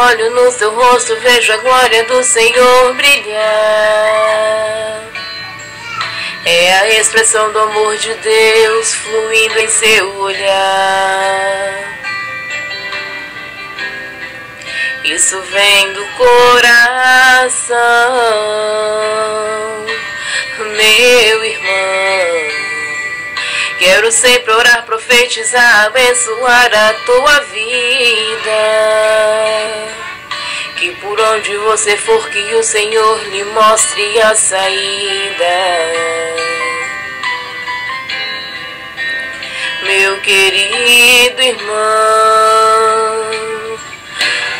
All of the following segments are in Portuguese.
olho no seu rosto, vejo a glória do Senhor brilhar. É a expressão do amor de Deus fluindo em seu olhar. Isso vem do coração, meu irmão. Quero sempre orar, profetizar, abençoar a tua vida. Que por onde você for, que o Senhor lhe mostre a saída. Meu querido irmão,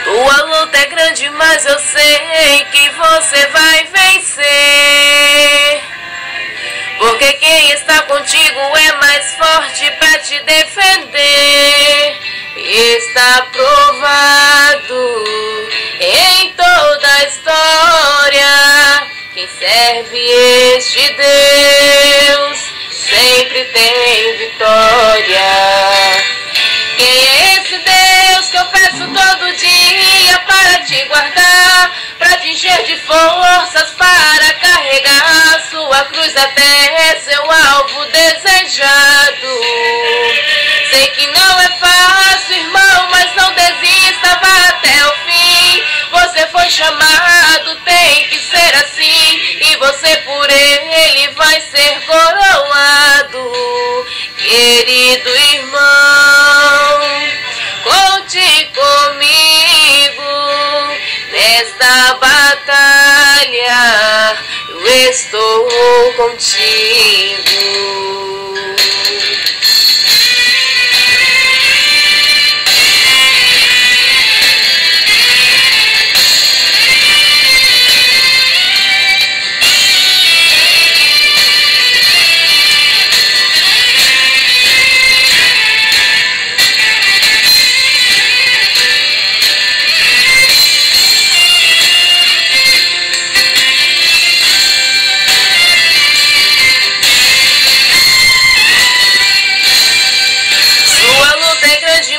tua luta é grande, mas eu sei que você vai vencer. Porque quem está contigo é mais forte para te defender. Está provado em toda a história. Quem serve este Deus sempre tem vitória. Quem é esse Deus que eu peço todo dia para te guardar, para te encher de forças, para carregar sua cruz até seu alvo desejado? Sei que não é fácil, irmão, mas não desista, vá até o fim. Você foi chamado, tem que ser assim, e você por ele vai ser coroado. Querido irmão, conte comigo nesta batalha, eu estou contigo.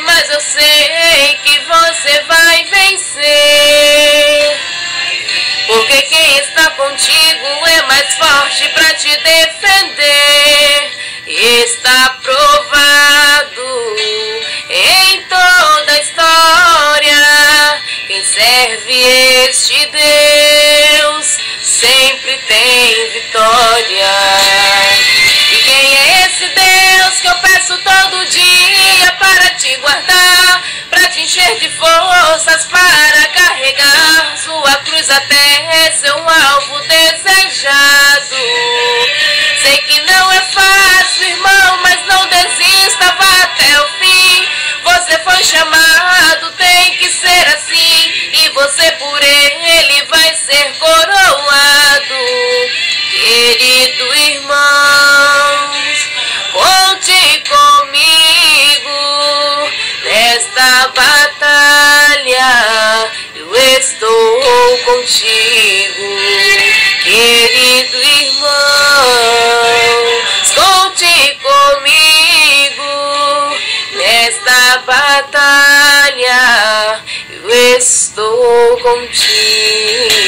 Mas eu sei que você vai vencer. Porque quem está contigo é mais forte para te defender. Está provado em toda a história. Quem serve este Deus sempre tem vitória. E quem é esse Deus que eu peço todo dia para te guardar, para te encher de forças, para carregar sua cruz até seu alvo desejado? Sei que não é fácil, irmão, mas não desista, vá até o fim. Você foi chamado, tem que ser assim, e você por ele vai ser coroado. Querido irmão, conte comigo nesta batalha, eu estou contigo. Querido irmão, conte comigo nesta batalha, eu estou contigo.